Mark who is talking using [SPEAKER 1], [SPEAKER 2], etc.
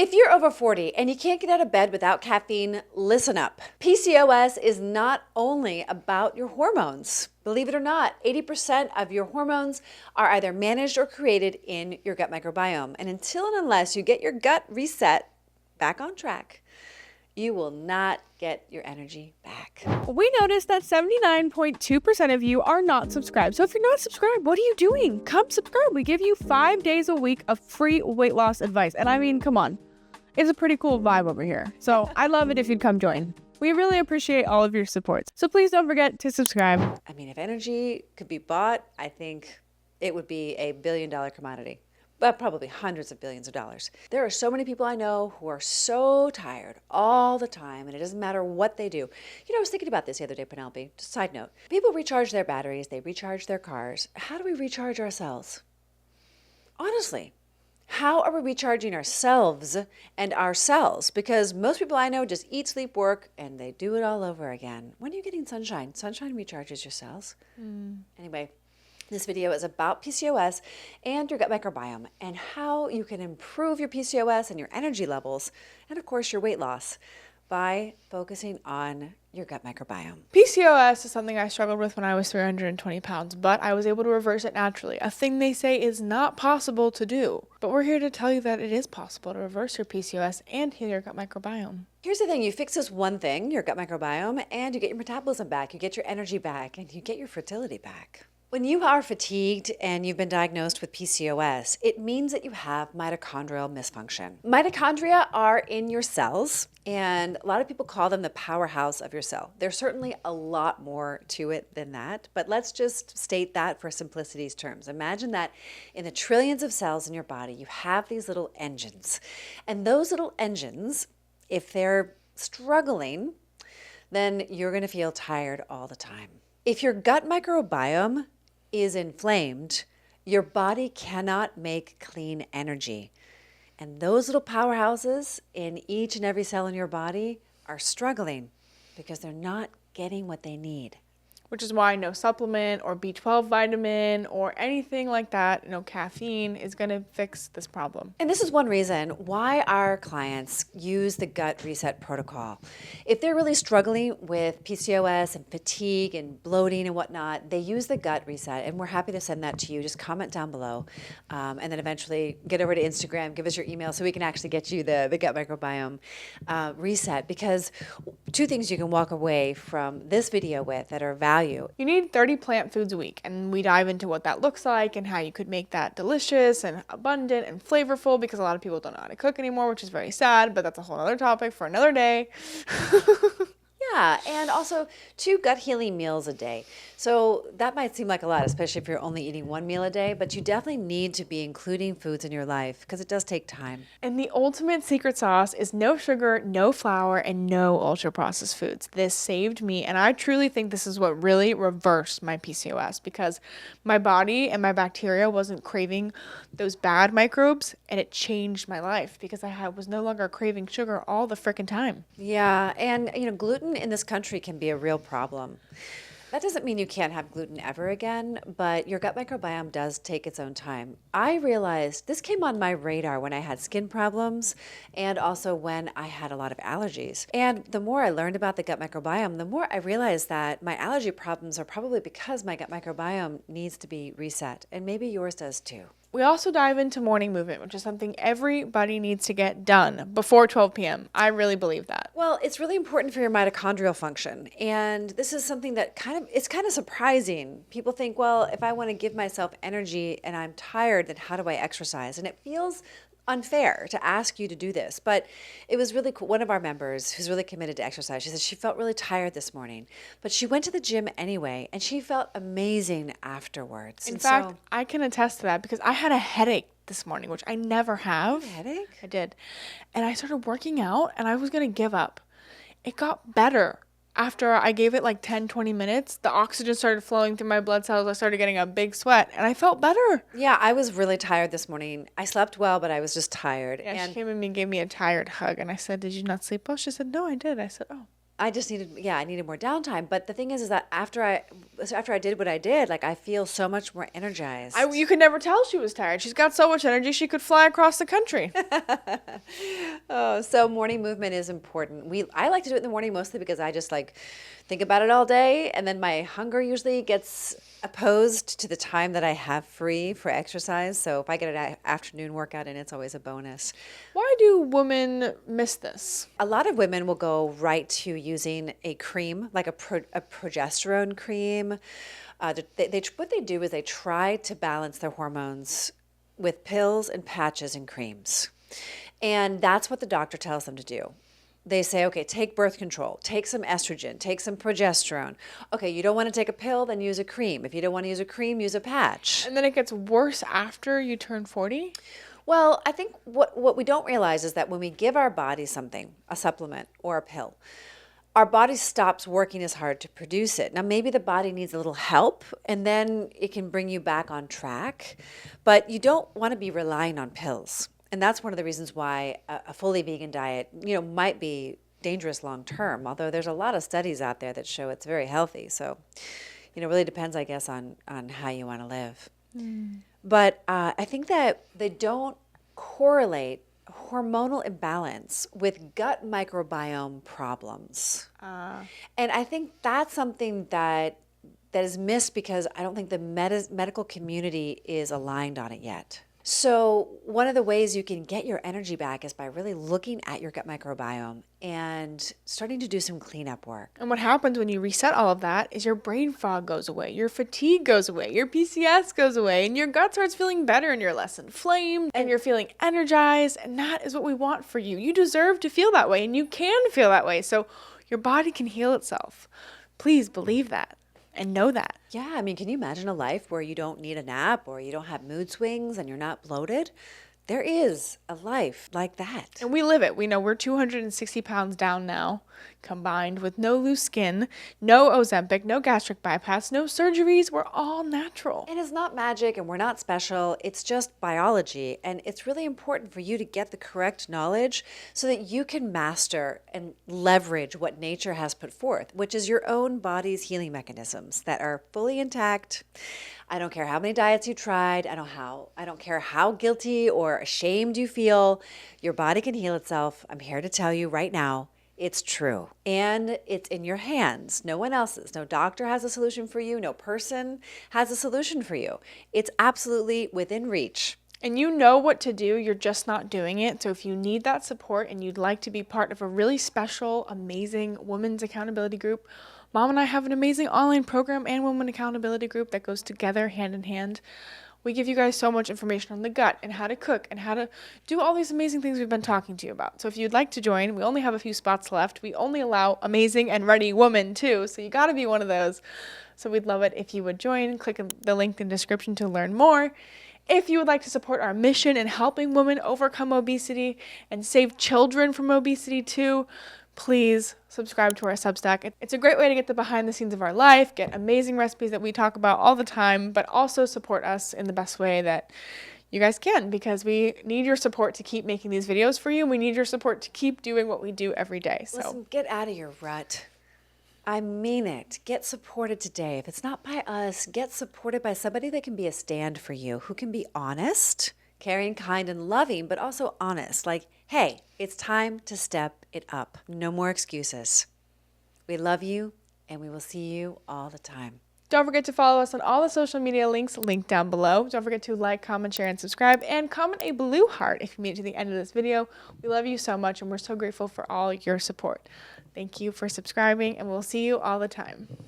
[SPEAKER 1] If you're over 40 and you can't get out of bed without caffeine, listen up. PCOS is not only about your hormones. Believe it or not, 80% of your hormones are either managed or created in your gut microbiome. And until and unless you get your gut reset back on track, you will not get your energy back.
[SPEAKER 2] We noticed that 79.2% of you are not subscribed. So if you're not subscribed, what are you doing? Come subscribe. We give you 5 days a week of free weight loss advice. And I mean, come on. It's a pretty cool vibe over here. So I'd love it if you'd come join. We really appreciate all of your support. So please don't forget to subscribe.
[SPEAKER 1] I mean, if energy could be bought, I think it would be a billion-dollar commodity. But probably hundreds of billions of dollars. There are so many people I know who are so tired all the time, and it doesn't matter what they do. You know, I was thinking about this the other day, Penelope. Just a side note. People recharge their batteries, they recharge their cars. How do we recharge ourselves? Honestly, how are we recharging ourselves and our cells? Because most people I know just eat, sleep, work, and they do it all over again. When are you getting sunshine? Sunshine recharges your cells. Anyway. This video is about PCOS and your gut microbiome and how you can improve your PCOS and your energy levels and, of course, your weight loss by focusing on your gut microbiome.
[SPEAKER 2] PCOS is something I struggled with when I was 320 pounds, but I was able to reverse it naturally. A thing they say is not possible to do. But we're here to tell you that it is possible to reverse your PCOS and heal your gut microbiome.
[SPEAKER 1] Here's the thing. You fix this one thing, your gut microbiome, and you get your metabolism back, you get your energy back, and you get your fertility back. When you are fatigued and you've been diagnosed with PCOS, it means that you have mitochondrial misfunction. Mitochondria are in your cells, and a lot of people call them the powerhouse of your cell. There's certainly a lot more to it than that, but let's just state that for simplicity's terms. Imagine that in the trillions of cells in your body, you have these little engines. And those little engines, if they're struggling, then you're going to feel tired all the time. If your gut microbiome is inflamed, your body cannot make clean energy. And those little powerhouses in each and every cell in your body are struggling because they're not getting what they need.
[SPEAKER 2] Which is why no supplement or B12 vitamin or anything like that, no caffeine, is going to fix this problem.
[SPEAKER 1] And this is one reason why our clients use the gut reset protocol. If they're really struggling with PCOS and fatigue and bloating and whatnot, they use the gut reset, and we're happy to send that to you. Just comment down below, and then eventually get over to Instagram, give us your email so we can actually get you the gut microbiome reset, because two things you can walk away from this video with that are valuable.
[SPEAKER 2] You need 30 plant foods a week, and we dive into what that looks like and how you could make that delicious and abundant and flavorful, because a lot of people don't know how to cook anymore, which is very sad, but that's a whole other topic for another day.
[SPEAKER 1] Yeah, and also 2 gut healing meals a day. So that might seem like a lot, especially if you're only eating 1 meal a day, but you definitely need to be including foods in your life because it does take time.
[SPEAKER 2] And the ultimate secret sauce is no sugar, no flour, and no ultra-processed foods. This saved me, and I truly think this is what really reversed my PCOS, because my body and my bacteria wasn't craving those bad microbes, and it changed my life because I was no longer craving sugar all the frickin' time.
[SPEAKER 1] Yeah, and gluten in this country can be a real problem. That doesn't mean you can't have gluten ever again, but your gut microbiome does take its own time. I realized this came on my radar when I had skin problems and also when I had a lot of allergies. And the more I learned about the gut microbiome, the more I realized that my allergy problems are probably because my gut microbiome needs to be reset, and maybe yours does too.
[SPEAKER 2] We also dive into morning movement, which is something everybody needs to get done before 12 p.m. I really believe that.
[SPEAKER 1] Well, it's really important for your mitochondrial function. And this is something that it's kind of surprising. People think, well, if I want to give myself energy and I'm tired, then how do I exercise? And it feels unfair to ask you to do this, but it was really cool. One of our members who's really committed to exercise, she said she felt really tired this morning, but she went to the gym anyway, and she felt amazing afterwards.
[SPEAKER 2] In fact, I can attest to that because I had a headache this morning, which I never have.
[SPEAKER 1] A headache?
[SPEAKER 2] I did. And I started working out, and I was going to give up. It got better. After I gave it like 10, 20 minutes, the oxygen started flowing through my blood cells. I started getting a big sweat, and I felt better.
[SPEAKER 1] Yeah, I was really tired this morning. I slept well, but I was just tired.
[SPEAKER 2] Yeah, she came in and gave me a tired hug, and I said, "Did you not sleep well?" She said, "No, I did." I said, "Oh."
[SPEAKER 1] I just needed, yeah, I needed more downtime. But the thing is that after I did what I did, like I feel so much more energized.
[SPEAKER 2] You could never tell she was tired. She's got so much energy, she could fly across the country.
[SPEAKER 1] Oh, so morning movement is important. I like to do it in the morning mostly because I just like think about it all day, and then my hunger usually gets opposed to the time that I have free for exercise. So if I get an afternoon workout in, it's always a bonus.
[SPEAKER 2] Why do women miss this?
[SPEAKER 1] A lot of women will go right to using a cream, like a progesterone cream. What they do is they try to balance their hormones with pills and patches and creams. And that's what the doctor tells them to do. They say, okay, take birth control, take some estrogen, take some progesterone. Okay, you don't want to take a pill, then use a cream. If you don't want to use a cream, use a patch.
[SPEAKER 2] And then it gets worse after you turn 40?
[SPEAKER 1] Well, I think what we don't realize is that when we give our body something, a supplement or a pill, our body stops working as hard to produce it. Now, maybe the body needs a little help, and then it can bring you back on track. But you don't want to be relying on pills. And that's one of the reasons why a fully vegan diet, might be dangerous long term, although there's a lot of studies out there that show it's very healthy. So, it really depends, I guess, on how you want to live. But I think that they don't correlate hormonal imbalance with gut microbiome problems. And I think that's something that is missed because I don't think the medical community is aligned on it yet. So one of the ways you can get your energy back is by really looking at your gut microbiome and starting to do some cleanup work.
[SPEAKER 2] And what happens when you reset all of that is your brain fog goes away, your fatigue goes away, your PCOS goes away, and your gut starts feeling better and you're less inflamed and you're feeling energized. And that is what we want for you. You deserve to feel that way, and you can feel that way. So your body can heal itself. Please believe that. And know that.
[SPEAKER 1] Yeah, I mean, can you imagine a life where you don't need a nap or you don't have mood swings and you're not bloated? There is a life like that.
[SPEAKER 2] And we live it. We know we're 260 pounds down now, combined with no loose skin, no Ozempic, no gastric bypass, no surgeries. We're all natural.
[SPEAKER 1] And it's not magic and we're not special. It's just biology. And it's really important for you to get the correct knowledge so that you can master and leverage what nature has put forth, which is your own body's healing mechanisms that are fully intact. I don't care how many diets you tried. I don't care how guilty or ashamed you feel. Your body can heal itself. I'm here to tell you right now, it's true. And it's in your hands, no one else's. No doctor has a solution for you. No person has a solution for you. It's absolutely within reach.
[SPEAKER 2] And you know what to do, you're just not doing it. So if you need that support and you'd like to be part of a really special, amazing women's accountability group, Mom and I have an amazing online program and women accountability group that goes together hand in hand. We give you guys so much information on the gut and how to cook and how to do all these amazing things we've been talking to you about. So if you'd like to join, we only have a few spots left. We only allow amazing and ready women too, so you got to be one of those. So we'd love it if you would join. Click the link in the description to learn more. If you would like to support our mission in helping women overcome obesity and save children from obesity too, please subscribe to our Substack. It's a great way to get the behind the scenes of our life, get amazing recipes that we talk about all the time, but also support us in the best way that you guys can, because we need your support to keep making these videos for you. We need your support to keep doing what we do every day. So
[SPEAKER 1] listen, get out of your rut. I mean it. Get supported today. If it's not by us, get supported by somebody that can be a stand for you, who can be honest, caring, kind, and loving, but also honest. Like, hey, it's time to step it up. No more excuses. We love you, and we will see you all the time.
[SPEAKER 2] Don't forget to follow us on all the social media links linked down below. Don't forget to like, comment, share, and subscribe, and comment a blue heart if you made it to the end of this video. We love you so much, and we're so grateful for all your support. Thank you for subscribing, and we'll see you all the time.